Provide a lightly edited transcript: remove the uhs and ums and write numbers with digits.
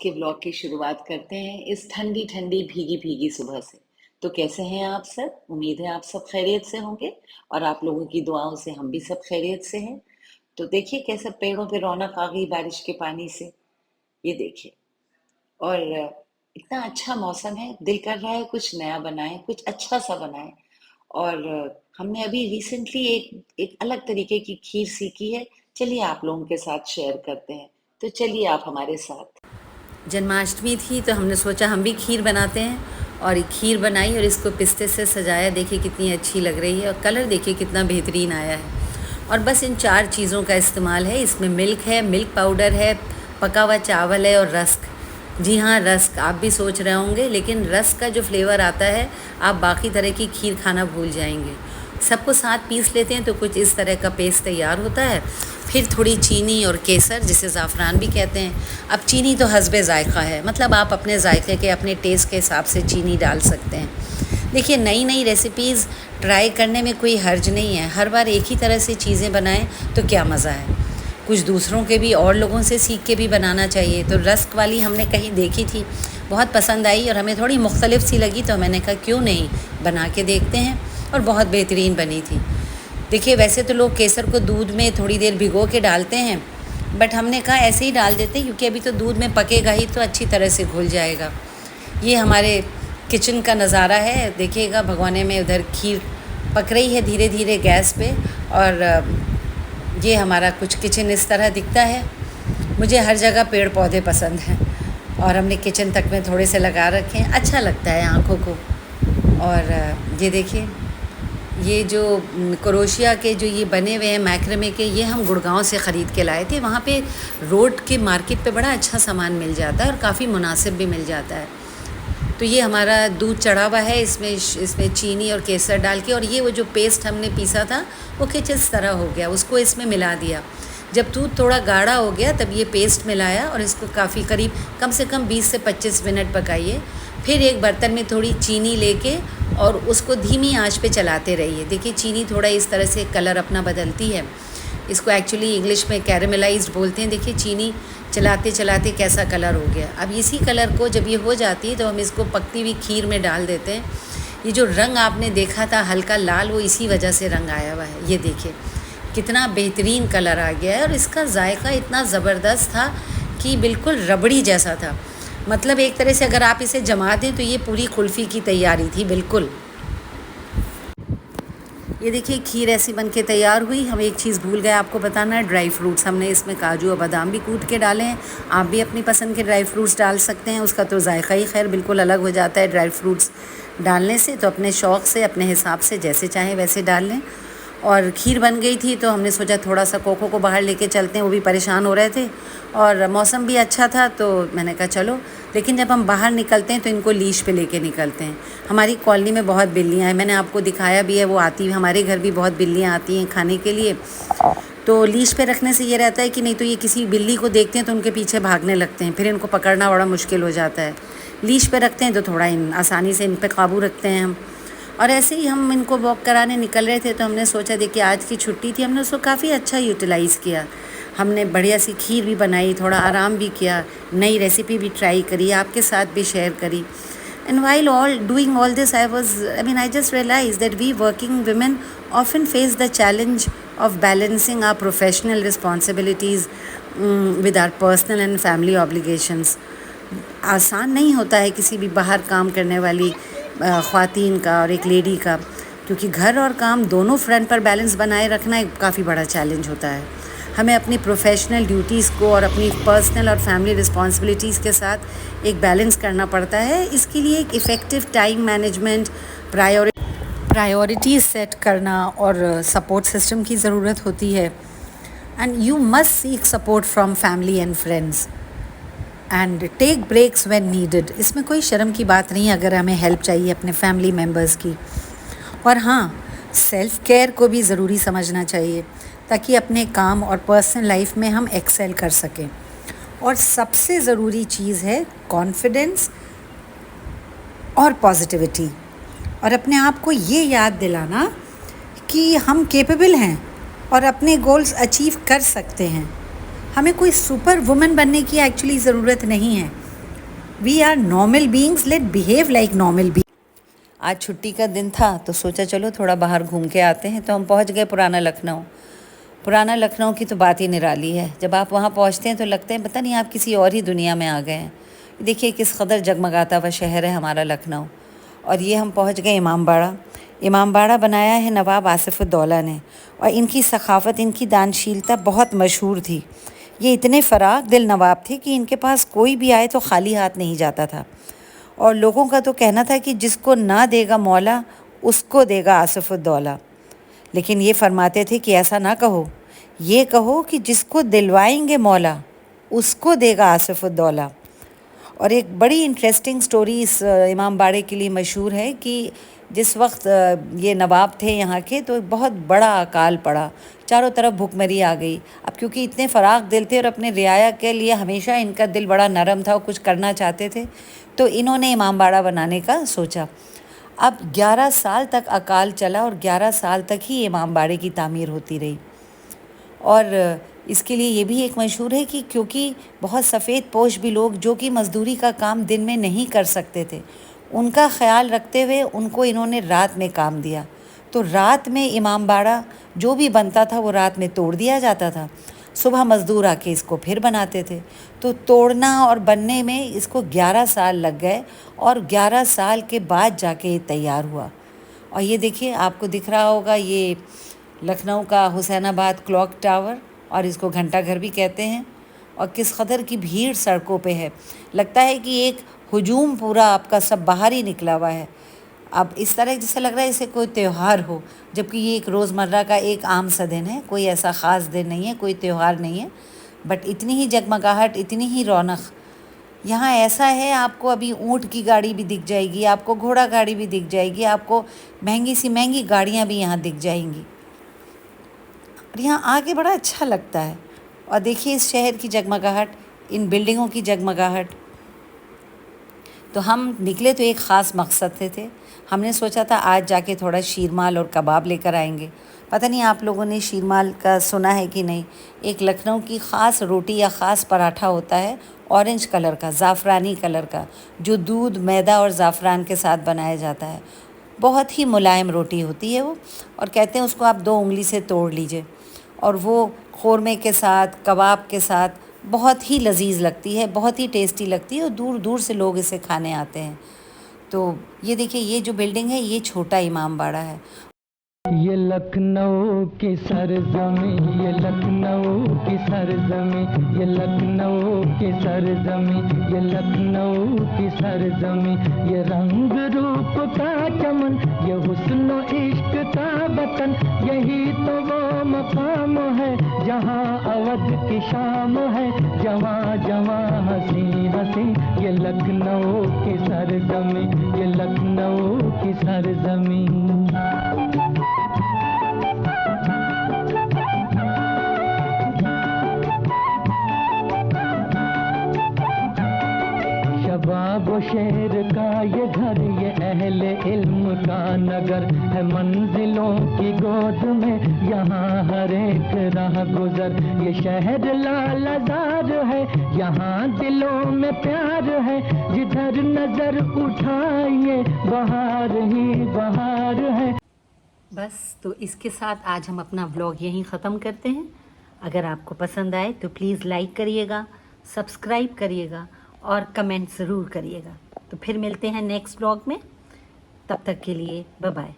के ब्लॉग की शुरुआत करते हैं इस ठंडी ठंडी भीगी भीगी सुबह से। तो कैसे हैं आप सब? उम्मीद है आप सब खैरियत से होंगे और आप लोगों की दुआओं से हम भी सब खैरियत से हैं। तो देखिए कैसे पेड़ों पे रौनक आ गई बारिश के पानी से। ये देखिए। और इतना अच्छा मौसम है, दिल कर रहा है कुछ नया बनाएं, कुछ अच्छा सा बनाएं। और हमने अभी रिसेंटली एक एक अलग तरीके की खीर सीखी है। चलिए आप लोगों के साथ शेयर करते हैं। तो चलिए आप हमारे साथ। जन्माष्टमी थी तो हमने सोचा हम भी खीर बनाते हैं और ये खीर बनाई और इसको पिस्ते से सजाया। देखिए कितनी अच्छी लग रही है और कलर देखिए कितना बेहतरीन आया है। और बस इन 4 चीज़ों का इस्तेमाल है। इसमें मिल्क है, मिल्क पाउडर है, पका हुआ चावल है और रस्क। जी हाँ, रस्क। आप भी सोच रहे होंगे, लेकिन रस्क का जो फ्लेवर आता है आप बाकी तरह की खीर खाना भूल जाएंगे। सबको साथ पीस लेते हैं तो कुछ इस तरह का पेस्ट तैयार होता है। फिर थोड़ी चीनी और केसर, जिसे ज़ाफ़रान भी कहते हैं। अब चीनी तो हस्बे ज़ायक़ा है, मतलब आप अपने ज़ायक़े के, अपने टेस्ट के हिसाब से चीनी डाल सकते हैं। देखिए नई नई रेसिपीज़ ट्राई करने में कोई हर्ज नहीं है। हर बार एक ही तरह से चीज़ें बनाएं तो क्या मज़ा है। कुछ दूसरों के भी और लोगों से सीख के भी बनाना चाहिए। तो रस्क वाली हमने कहीं देखी थी, बहुत पसंद आई और हमें थोड़ी मुख्तलिफ सी लगी, तो मैंने कहा क्यों नहीं बना के देखते हैं, और बहुत बेहतरीन बनी थी। देखिए वैसे तो लोग केसर को दूध में थोड़ी देर भिगो के डालते हैं, बट हमने कहा ऐसे ही डाल देते हैं क्योंकि अभी तो दूध में पकेगा ही तो अच्छी तरह से घुल जाएगा। ये हमारे किचन का नज़ारा है। देखिएगा भगोने में उधर खीर पक रही है धीरे धीरे गैस पे। और ये हमारा कुछ किचन इस तरह दिखता है। मुझे हर जगह पेड़ पौधे पसंद हैं और हमने किचन तक में थोड़े से लगा रखे हैं, अच्छा लगता है आँखों को। और ये देखिए, ये जो क्रोशिया के जो ये बने हुए हैं मैक्रेमे के, ये हम गुड़गांव से ख़रीद के लाए थे। वहाँ पे रोड के मार्केट पे बड़ा अच्छा सामान मिल जाता है और काफ़ी मुनासिब भी मिल जाता है। तो ये हमारा दूध चढ़ा हुआ है, इसमें चीनी और केसर डाल के, और ये वो जो पेस्ट हमने पीसा था वो कुछ इस तरह हो गया, उसको इसमें मिला दिया। जब दूध थोड़ा गाढ़ा हो गया तब ये पेस्ट मिलाया और इसको काफ़ी करीब कम से कम 20 से 25 मिनट पकाइए। फिर एक बर्तन में थोड़ी चीनी लेके और उसको धीमी आंच पे चलाते रहिए। देखिए चीनी थोड़ा इस तरह से कलर अपना बदलती है। इसको एक्चुअली इंग्लिश में कैरेमलाइज्ड बोलते हैं। देखिए चीनी चलाते चलाते कैसा कलर हो गया। अब इसी कलर को जब ये हो जाती है तो हम इसको पकती हुई खीर में डाल देते हैं। ये जो रंग आपने देखा था हल्का लाल, वो इसी वजह से रंग आया हुआ है। ये देखिए कितना बेहतरीन कलर आ गया है और इसका जायका इतना ज़बरदस्त था कि बिल्कुल रबड़ी जैसा था। मतलब एक तरह से अगर आप इसे जमा दें तो ये पूरी कुल्फ़ी की तैयारी थी बिल्कुल। ये देखिए खीर ऐसी बनके तैयार हुई। हम एक चीज़ भूल गए आपको बताना है, ड्राई फ्रूट्स हमने इसमें काजू और बादाम भी कूट के डाले हैं। आप भी अपनी पसंद के ड्राई फ्रूट्स डाल सकते हैं, उसका तो जायका ही खैर बिल्कुल अलग हो जाता है ड्राई फ्रूट्स डालने से। तो अपने शौक़ से, अपने हिसाब से जैसे चाहें वैसे डाल लें। और खीर बन गई थी तो हमने सोचा थोड़ा सा कोको को बाहर लेके चलते हैं, वो भी परेशान हो रहे थे और मौसम भी अच्छा था, तो मैंने कहा चलो। लेकिन जब हम बाहर निकलते हैं तो इनको लीश पे लेके निकलते हैं। हमारी कॉलोनी में बहुत बिल्लियाँ हैं, मैंने आपको दिखाया भी है, वो आती, हमारे घर भी बहुत बिल्लियाँ आती हैं खाने के लिए। तो लीश पे रखने से ये रहता है कि नहीं तो ये किसी बिल्ली को देखते हैं तो उनके पीछे भागने लगते हैं, फिर इनको पकड़ना बड़ा मुश्किल हो जाता है। लीश पे रखते हैं तो थोड़ा आसानी से इन पर काबू रखते हैं हम। और ऐसे ही हम इनको वॉक कराने निकल रहे थे तो हमने सोचा देखिए आज की छुट्टी थी, हमने उसको काफ़ी अच्छा यूटिलाइज़ किया। हमने बढ़िया सी खीर भी बनाई, थोड़ा आराम भी किया, नई रेसिपी भी ट्राई करी, आपके साथ भी शेयर करी। And while doing all this, I just realized that we working women often face the challenge of balancing our professional responsibilities with our personal and family obligations. आसान नहीं होता है किसी भी बाहर काम करने वाली ख़वातीन का और एक लेडी का, क्योंकि घर और काम दोनों फ्रंट पर बैलेंस बनाए रखना एक काफ़ी बड़ा चैलेंज होता है। हमें अपनी प्रोफेशनल ड्यूटीज़ को और अपनी पर्सनल और फैमिली रिस्पॉन्सिबिलिटीज़ के साथ एक बैलेंस करना पड़ता है। इसके लिए एक effective time management, priorities set करना और सपोर्ट सिस्टम की ज़रूरत होती है। And you must seek support from family and friends and take breaks when needed. इसमें कोई शर्म की बात नहीं अगर हमें हेल्प चाहिए अपने फैमिली मेम्बर्स की। और हाँ, सेल्फ़ केयर को भी ज़रूरी समझना चाहिए ताकि अपने काम और पर्सनल लाइफ में हम एक्सेल कर सकें। और सबसे ज़रूरी चीज़ है कॉन्फिडेंस और पॉजिटिविटी, और अपने आप को ये याद दिलाना कि हम कैपेबल हैं और अपने गोल्स अचीव कर सकते हैं। हमें कोई सुपर वुमन बनने की एक्चुअली ज़रूरत नहीं है। We are normal beings, let behave like normal being. आज छुट्टी का दिन था तो सोचा चलो थोड़ा बाहर घूम के आते हैं, तो हम पहुंच गए पुराना लखनऊ। पुराना लखनऊ की तो बात ही निराली है। जब आप वहाँ पहुँचते हैं तो लगते हैं पता नहीं आप किसी और ही दुनिया में आ गए हैं। देखिए किस कदर जगमगाता हुआ शहर है हमारा लखनऊ। और ये हम पहुँच गए इमामबाड़ा। इमामबाड़ा बनाया है नवाब आसिफ़ुद्दौला ने, और इनकी सखाफ़त, इनकी दानशीलता बहुत मशहूर थी। ये इतने फ़राग दिल नवाब थे कि इनके पास कोई भी आए तो खाली हाथ नहीं जाता था। और लोगों का तो कहना था कि जिसको ना देगा मौला उसको देगा आसिफ़ुद्दौला। लेकिन ये फरमाते थे कि ऐसा ना कहो, ये कहो कि जिसको दिलवाएंगे मौला उसको देगा आसिफ़ुद्दौला। और एक बड़ी इंटरेस्टिंग स्टोरी इस इमामबाड़े के लिए मशहूर है कि जिस वक्त ये नवाब थे यहाँ के, तो एक बहुत बड़ा अकाल पड़ा, चारों तरफ भुखमरी आ गई। अब क्योंकि इतने फ़राग दिल थे और अपने रियाया के लिए हमेशा इनका दिल बड़ा नरम था और कुछ करना चाहते थे, तो इन्होंने इमामबाड़ा बनाने का सोचा। अब 11 साल तक अकाल चला और 11 साल तक ही इमामबाड़े की तामीर होती रही। और इसके लिए ये भी एक मशहूर है कि क्योंकि बहुत सफ़ेद पोश भी लोग जो कि मज़दूरी का काम दिन में नहीं कर सकते थे, उनका ख्याल रखते हुए उनको इन्होंने रात में काम दिया। तो रात में इमामबाड़ा जो भी बनता था वो रात में तोड़ दिया जाता था, सुबह मज़दूर आके इसको फिर बनाते थे। तो तोड़ना और बनने में इसको 11 साल लग गए और 11 साल के बाद जाके ये तैयार हुआ। और ये देखिए आपको दिख रहा होगा, ये लखनऊ का हुसैनाबाद क्लॉक टावर, और इसको घंटा घर भी कहते हैं। और किस कदर की भीड़ सड़कों पे है, लगता है कि एक हुजूम पूरा आपका सब बाहर ही निकला हुआ है। अब इस तरह जैसे लग रहा है जैसे कोई त्यौहार हो, जबकि ये एक रोज़मर्रा का एक आम सा दिन है, कोई ऐसा ख़ास दिन नहीं है, कोई त्यौहार नहीं है। बट इतनी ही जगमगाहट, इतनी ही रौनक यहाँ ऐसा है। आपको अभी ऊँट की गाड़ी भी दिख जाएगी, आपको घोड़ा गाड़ी भी दिख जाएगी, आपको महंगी सी महंगी गाड़ियाँ भी यहाँ दिख जाएंगी। और यहाँ आके बड़ा अच्छा लगता है। और देखिए इस शहर की जगमगाहट, इन बिल्डिंगों की जगमगाहट। तो हम निकले तो एक ख़ास मकसद से थे। हमने सोचा था आज जाके थोड़ा शीरमाल और कबाब लेकर आएंगे। पता नहीं आप लोगों ने शीरमाल का सुना है कि नहीं। एक लखनऊ की ख़ास रोटी या ख़ास पराठा होता है, ऑरेंज कलर का, ज़ाफ़रानी कलर का, जो दूध, मैदा और ज़ाफ़रान के साथ बनाया जाता है। बहुत ही मुलायम रोटी होती है वो, और कहते हैं उसको आप 2 उंगली से तोड़ लीजिए, और वो ख़ोरमे के साथ, कबाब के साथ बहुत ही लजीज लगती है, बहुत ही टेस्टी लगती है, और दूर दूर से लोग इसे खाने आते हैं। तो ये देखिए ये जो बिल्डिंग है ये छोटा इमामबाड़ा है। ये लखनऊ की सरजमी, ये लखनऊ की सरजमी, ये लखनऊ की सरजमी, ये लखनऊ की सरजमी, ये रंग रूप का चमन, ये हुस्न इश्क का वतन, यही तो वो मकाम है जहाँ अवध की शाम है, जवां जवां हंसी हंसी। ये लखनऊ की सरजमी, ये लखनऊ की सरजमी। शबाब शेर का ये घर, ये अहले इल्म का नगर है, मंजिलों की गोद में यहाँ हर एक राह गुजर। ये शहर लालजार है, यहाँ दिलों में प्यार है, जिधर नजर उठाइए बहार ही बहार है। बस तो इसके साथ आज हम अपना व्लॉग यहीं ख़त्म करते हैं। अगर आपको पसंद आए तो प्लीज़ लाइक करिएगा, सब्सक्राइब करिएगा और कमेंट ज़रूर करिएगा। तो फिर मिलते हैं नेक्स्ट व्लॉग में, तब तक के लिए बाय बाय।